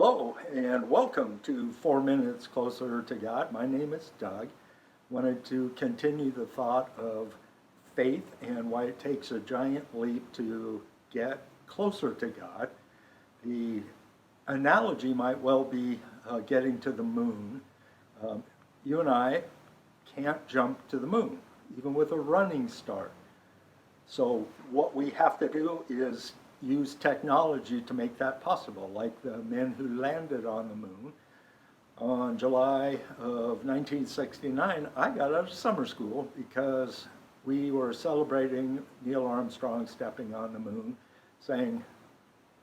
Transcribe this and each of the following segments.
Hello and welcome to 4 Minutes Closer to God. My name is Doug. Wanted to continue the thought of faith and why it takes a giant leap to get closer to God. The analogy might well be getting to the moon. You and I can't jump to the moon, even with a running start. So what we have to do is use technology to make that possible, like the men who landed on the moon. On July of 1969, I got out of summer school because we were celebrating Neil Armstrong stepping on the moon, saying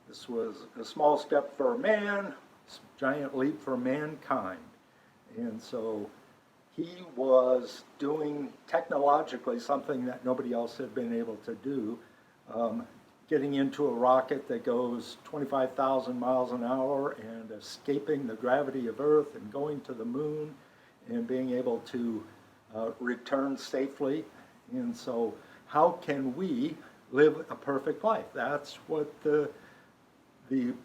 this was a small step for man, giant leap for mankind. And so he was doing technologically something that nobody else had been able to do. Getting into a rocket that goes 25,000 miles an hour and escaping the gravity of Earth and going to the moon and being able to return safely. And so how can we live a perfect life? That's what the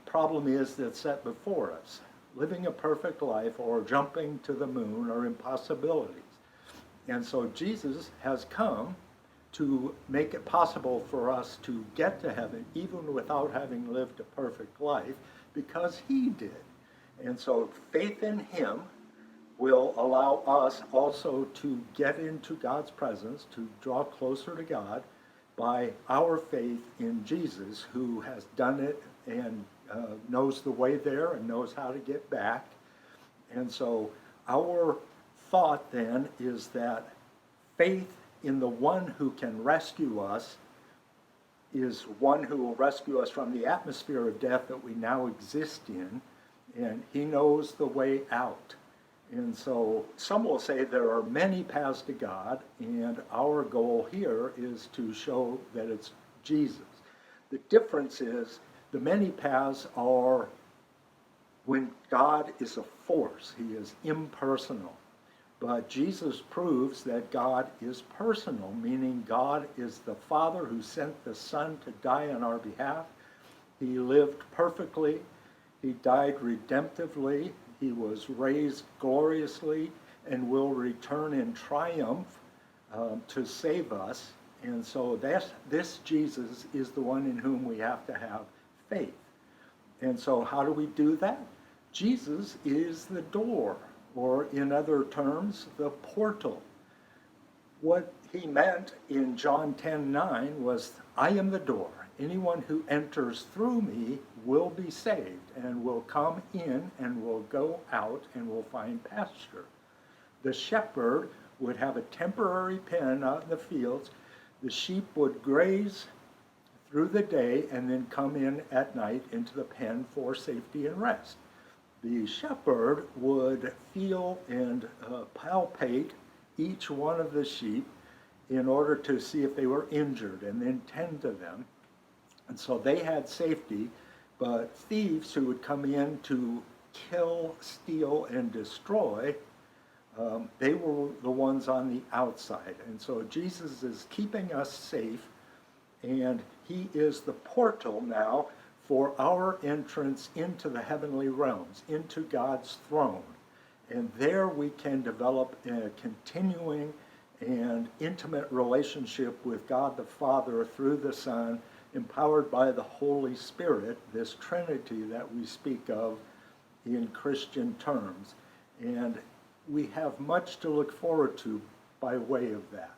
problem is that's set before us. Living a perfect life or jumping to the moon are impossibilities. And so Jesus has come to make it possible for us to get to heaven even without having lived a perfect life, because he did. And so faith in him will allow us also to get into God's presence, to draw closer to God by our faith in Jesus, who has done it and knows the way there and knows how to get back. And so our thought then is that faith in the one who can rescue us is one who will rescue us from the atmosphere of death that we now exist in, and he knows the way out. And so some will say there are many paths to God, and our goal here is to show that it's Jesus. The difference is the many paths are when God is a force. He is impersonal. But Jesus proves that God is personal, meaning God is the Father who sent the Son to die on our behalf. He lived perfectly. He died redemptively. He was raised gloriously and will return in triumph to save us. And so this Jesus is the one in whom we have to have faith. And so how do we do that? Jesus is the door, or in other terms, the portal. What he meant in John 10:9 was, I am the door. Anyone who enters through me will be saved and will come in and will go out and will find pasture. The shepherd would have a temporary pen out in the fields. The sheep would graze through the day and then come in at night into the pen for safety and rest. The shepherd would feel and palpate each one of the sheep in order to see if they were injured and then tend to them. And so they had safety, but thieves who would come in to kill, steal, and destroy, they were the ones on the outside. And so Jesus is keeping us safe, and he is the portal now for our entrance into the heavenly realms, into God's throne. And there we can develop a continuing and intimate relationship with God the Father through the Son, empowered by the Holy Spirit, this Trinity that we speak of in Christian terms. And we have much to look forward to by way of that.